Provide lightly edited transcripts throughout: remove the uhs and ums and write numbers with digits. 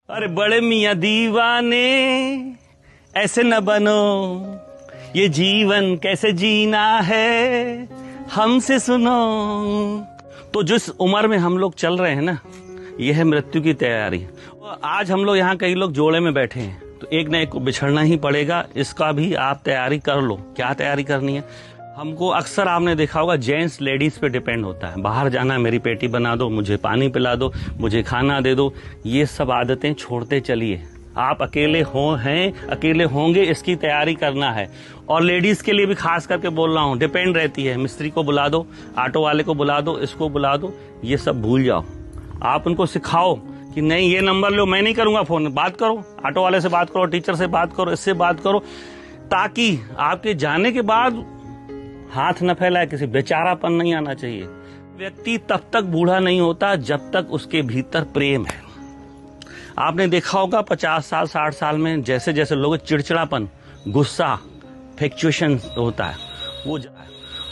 अरे बड़े मियाँ दीवाने ऐसे न बनो, ये जीवन कैसे जीना है हमसे सुनो। तो जिस उम्र में हम लोग चल रहे हैं ना, ये है मृत्यु की तैयारी। आज हम लोग यहाँ कई लोग जोड़े में बैठे हैं, तो एक न एक को बिछड़ना ही पड़ेगा। इसका भी आप तैयारी कर लो। क्या तैयारी करनी है? हमको अक्सर आपने देखा होगा जेंट्स लेडीज पे डिपेंड होता है। बाहर जाना है, मेरी पेटी बना दो, मुझे पानी पिला दो, मुझे खाना दे दो। ये सब आदतें छोड़ते चलिए। आप अकेले अकेले होंगे, इसकी तैयारी करना है। और लेडीज के लिए भी खास करके बोल रहा हूँ, डिपेंड रहती है। मिस्त्री को बुला दो, ऑटो वाले को बुला दो, इसको बुला दो, ये सब भूल जाओ। आप उनको सिखाओ कि नहीं ये नंबर लो, मैं नहीं करूंगा फोन, बात करो, ऑटो वाले से बात करो, टीचर से बात करो, इससे बात करो, ताकि आपके जाने के बाद हाथ न फैलाए, किसी बेचारापन नहीं आना चाहिए। व्यक्ति तब तक बूढ़ा नहीं होता जब तक उसके भीतर प्रेम है। आपने देखा होगा 50 साल 60 साल में जैसे जैसे लोग चिड़चिड़ापन, गुस्सा, फ्लक्चुएशन होता है,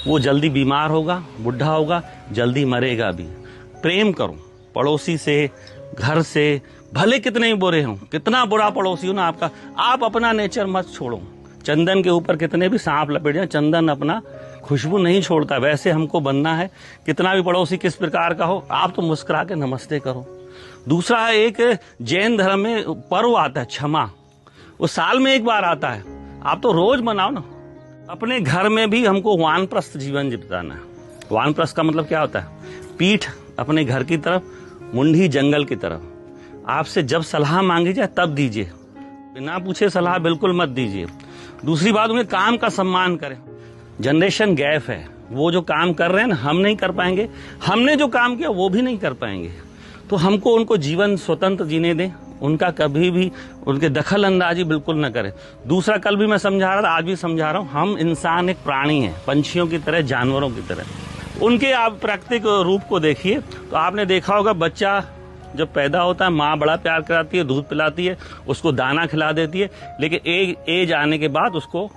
वो जल्दी बीमार होगा, बुढ़ा होगा, जल्दी मरेगा भी। प्रेम करो पड़ोसी से, घर से, भले कितने ही बुरे हों, कितना बुरा पड़ोसी हो ना आपका, आप अपना नेचर मत छोड़ो। चंदन के ऊपर कितने भी सांप लपेट जाए, चंदन अपना खुशबू नहीं छोड़ता। वैसे हमको बनना है। कितना भी पड़ोसी किस प्रकार का हो, आप तो मुस्कुरा के नमस्ते करो। दूसरा, एक जैन धर्म में पर्व आता है क्षमा, वो साल में एक बार आता है, आप तो रोज मनाओ ना। अपने घर में भी हमको वानप्रस्थ जीवन बिताना है। वानप्रस्थ का मतलब क्या होता है? पीठ अपने घर की तरफ, मुंडी जंगल की तरफ। आपसे जब सलाह मांगी जाए तब दीजिए, बिना पूछे सलाह बिल्कुल मत दीजिए। दूसरी बात, उनके काम का सम्मान करें। जनरेशन गैप है, वो जो काम कर रहे हैं ना हम नहीं कर पाएंगे, हमने जो काम किया वो भी नहीं कर पाएंगे। तो हमको उनको जीवन स्वतंत्र जीने दें, उनका कभी भी उनके दखल अंदाजी बिल्कुल न करें। दूसरा, कल भी मैं समझा रहा था, आज भी समझा रहा हूँ, हम इंसान एक प्राणी हैं, पंछियों की तरह, जानवरों की तरह। उनके आप प्राकृतिक रूप को देखिए तो आपने देखा होगा, बच्चा जब पैदा होता है माँ बड़ा प्यार कराती है, दूध पिलाती है, उसको दाना खिला देती है, लेकिन एक एज आने के बाद उसको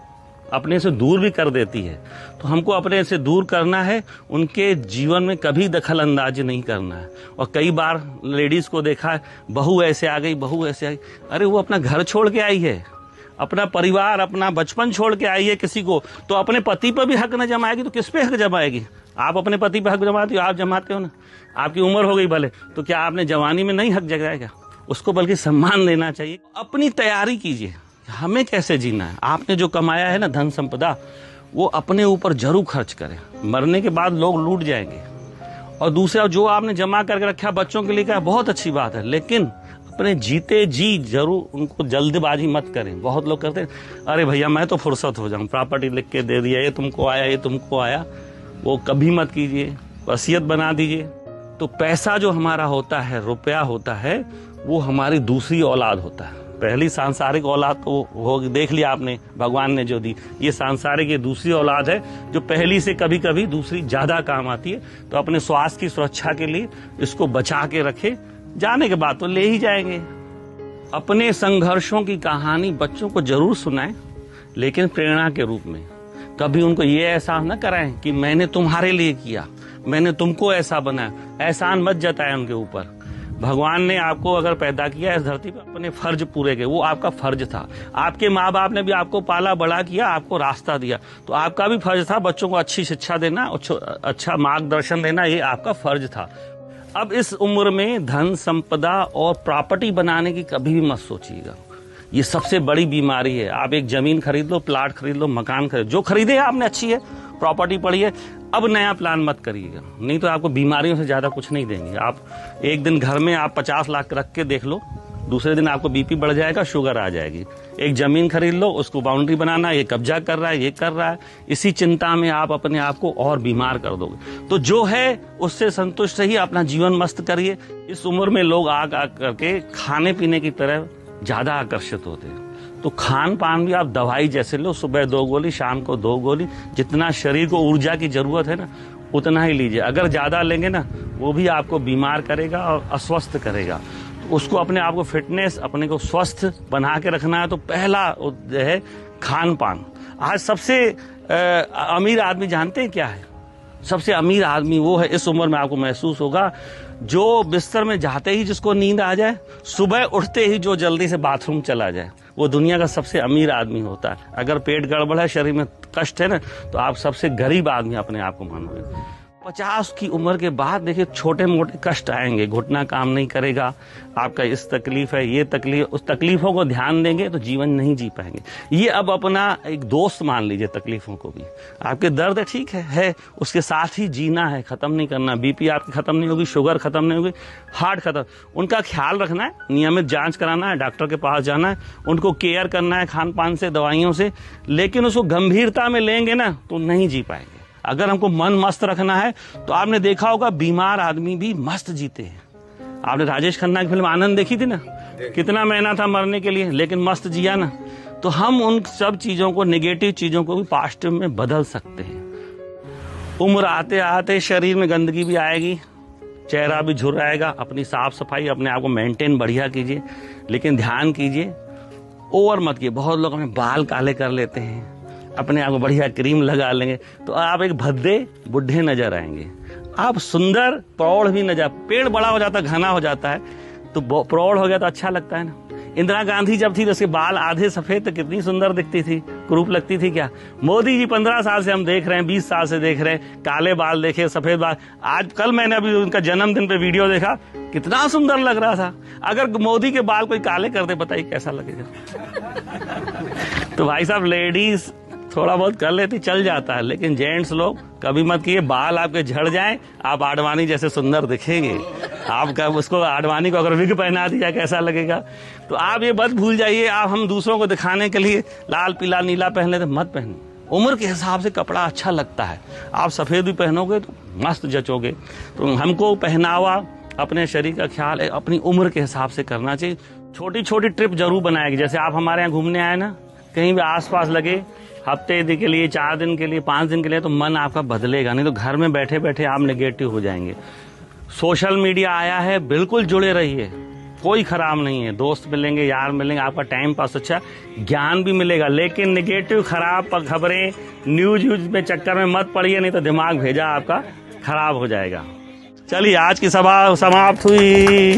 अपने से दूर भी कर देती है। तो हमको अपने से दूर करना है, उनके जीवन में कभी दखल अंदाजी नहीं करना है। और कई बार लेडीज को देखा है, बहू ऐसे आ गई, बहू ऐसे आ गई। अरे वो अपना घर छोड़ के आई है, अपना परिवार, अपना बचपन छोड़ के आई है किसी को, तो अपने पति पर भी हक न जमाएगी तो किस पे हक जमाएगी? आप अपने पति पे हक जमाते हो, आप जमाते हो ना। आपकी उम्र हो गई भले, तो क्या आपने जवानी में नहीं हक जगाएगा? उसको बल्कि सम्मान देना चाहिए। अपनी तैयारी कीजिए, हमें कैसे जीना है। आपने जो कमाया है ना धन संपदा, वो अपने ऊपर जरूर खर्च करें। मरने के बाद लोग लूट जाएंगे। और दूसरा, जो आपने जमा करके रखा बच्चों के लिए, क्या बहुत अच्छी बात है, लेकिन अपने जीते जी जरूर उनको जल्दबाजी मत करें। बहुत लोग करते हैं, अरे भैया मैं तो फुर्सत हो जाऊं, प्रॉपर्टी लिख के दे दिया, ये तुमको आया, ये तुमको आया। वो कभी मत कीजिए, वसीयत बना दीजिए। तो पैसा जो हमारा होता है, रुपया होता है, वो हमारी दूसरी औलाद होता है। पहली सांसारिक औलाद तो हो देख लिया आपने, भगवान ने जो दी। ये सांसारिक, ये दूसरी औलाद है जो पहली से कभी कभी दूसरी ज्यादा काम आती है। तो अपने स्वास्थ्य की सुरक्षा के लिए इसको बचा के रखे, जाने के बाद तो ले ही जाएंगे। अपने संघर्षों की कहानी बच्चों को जरूर सुनाएं, लेकिन प्रेरणा के रूप में। कभी उनको ये एहसास न कराएं कि मैंने तुम्हारे लिए किया, मैंने तुमको ऐसा बनाया। एहसान मत जताएं उनके ऊपर। भगवान ने आपको अगर पैदा किया इस धरती पर, अपने फर्ज पूरे किए, वो आपका फर्ज था। आपके माँ बाप ने भी आपको पाला बड़ा किया, आपको रास्ता दिया, तो आपका भी फर्ज था बच्चों को अच्छी शिक्षा देना, अच्छा मार्गदर्शन देना, ये आपका फर्ज था। अब इस उम्र में धन संपदा और प्रॉपर्टी बनाने की कभी भी मत सोचिएगा। ये सबसे बड़ी बीमारी है। आप एक जमीन खरीद लो, प्लाट खरीद लो, मकान खरीद, जो खरीदे आपने अच्छी है, प्रॉपर्टी पड़ी है, अब नया प्लान मत करिएगा, नहीं तो आपको बीमारियों से ज्यादा कुछ नहीं देंगे। आप एक दिन घर में आप 50 लाख रख के देख लो, दूसरे दिन आपको बीपी बढ़ जाएगा, शुगर आ जाएगी। एक जमीन खरीद लो, उसको बाउंड्री बनाना, ये कब्जा कर रहा है, ये कर रहा है, इसी चिंता में आप अपने आप को और बीमार कर दोगे। तो जो है उससे संतुष्ट रहिए, अपना जीवन मस्त करिए। इस उम्र में लोग आ करके खाने पीने की तरह ज्यादा आकर्षित होते हैं। तो खान पान भी आप दवाई जैसे लो, सुबह 2 गोली, शाम को 2 गोली। जितना शरीर को ऊर्जा की जरूरत है ना, उतना ही लीजिए। अगर ज्यादा लेंगे ना, वो भी आपको बीमार करेगा और अस्वस्थ करेगा। तो उसको अपने आप को फिटनेस, अपने को स्वस्थ बना के रखना है। तो पहला जो है खान पान। आज सबसे अमीर आदमी जानते हैं क्या है? सबसे अमीर आदमी वो है, इस उम्र में आपको महसूस होगा, जो बिस्तर में जाते ही जिसको नींद आ जाए, सुबह उठते ही जो जल्दी से बाथरूम चला जाए, वो दुनिया का सबसे अमीर आदमी होता है। अगर पेट गड़बड़ है, शरीर में कष्ट है ना, तो आप सबसे गरीब आदमी अपने आप को मानोगे। 50 की उम्र के बाद देखिए छोटे मोटे कष्ट आएंगे, घुटना काम नहीं करेगा, आपका इस तकलीफ है, ये तकलीफ, उस तकलीफों को ध्यान देंगे तो जीवन नहीं जी पाएंगे। ये अब अपना एक दोस्त मान लीजिए तकलीफों को भी। आपके दर्द ठीक है, उसके साथ ही जीना है, खत्म नहीं करना। बीपी आपकी खत्म नहीं होगी, शुगर खत्म नहीं होगी, हार्ट खत्म, उनका ख्याल रखना है, नियमित जांच कराना है, डॉक्टर के पास जाना है, उनको केयर करना है खान पान से, दवाइयों से। लेकिन उसको गंभीरता में लेंगे ना तो नहीं जी पाएंगे। अगर हमको मन मस्त रखना है तो आपने देखा होगा बीमार आदमी भी मस्त जीते हैं। आपने राजेश खन्ना की फिल्म आनंद देखी थी ना, कितना महीना था मरने के लिए, लेकिन मस्त जिया ना। तो हम उन सब चीजों को, नेगेटिव चीजों को भी पॉजिटिव में बदल सकते हैं। उम्र आते आते शरीर में गंदगी भी आएगी, चेहरा भी झुर्राएगा। अपनी साफ सफाई, अपने आप को मेंटेन बढ़िया कीजिए, लेकिन ध्यान कीजिए ओवर मत कीजिए। बहुत लोग अपने बाल काले कर लेते हैं, अपने आप को बढ़िया क्रीम लगा लेंगे, तो आप एक भद्दे बुढ़े नजर आएंगे। आप सुंदर प्रौढ़ भी नजर, पेड़ बड़ा हो जाता है, घना हो जाता है, तो प्रौढ़ हो गया तो अच्छा लगता है ना। इंदिरा गांधी जब थी तो उसके बाल आधे सफेद, तो कितनी सुंदर दिखती थी, कुरूप लगती थी क्या। मोदी जी 15 साल से हम देख रहे हैं, 20 साल से देख रहे हैं, काले बाल देखे, सफेद बाल। आज कल मैंने अभी उनका जन्मदिन पे वीडियो देखा, कितना सुंदर लग रहा था। अगर मोदी के बाल कोई काले कर दे, बताइए कैसा लगेगा। तो भाई साहब, लेडीज थोड़ा बहुत कर लेती, चल जाता है, लेकिन जेंट्स लोग कभी मत किए। बाल आपके झड़ जाएं, आप आडवाणी जैसे सुंदर दिखेंगे। आप उसको, आडवाणी को अगर विग पहना दिया कैसा लगेगा। तो आप ये मत भूल जाइए, आप हम दूसरों को दिखाने के लिए लाल पीला नीला पहन लेते, मत पहने। उम्र के हिसाब से कपड़ा अच्छा लगता है। आप सफेद भी पहनोगे तो मस्त जचोगे। तो हमको पहनावा, अपने शरीर का ख्याल अपनी उम्र के हिसाब से करना चाहिए। छोटी छोटी ट्रिप जरूर बनाएगी। जैसे आप हमारे यहाँ घूमने आए ना, कहीं भी आसपास लगे, हफ्ते के लिए, 4 दिन के लिए, 5 दिन के लिए, तो मन आपका बदलेगा। नहीं तो घर में बैठे बैठे आप नेगेटिव हो जाएंगे। सोशल मीडिया आया है, बिल्कुल जुड़े रहिए, कोई खराब नहीं है। दोस्त मिलेंगे, यार मिलेंगे, आपका टाइम पास अच्छा, ज्ञान भी मिलेगा। लेकिन नेगेटिव खराब खबरें, न्यूज में चक्कर में मत पड़िए, नहीं तो दिमाग भेजा आपका खराब हो जाएगा। चलिए, आज की सभा समाप्त हुई।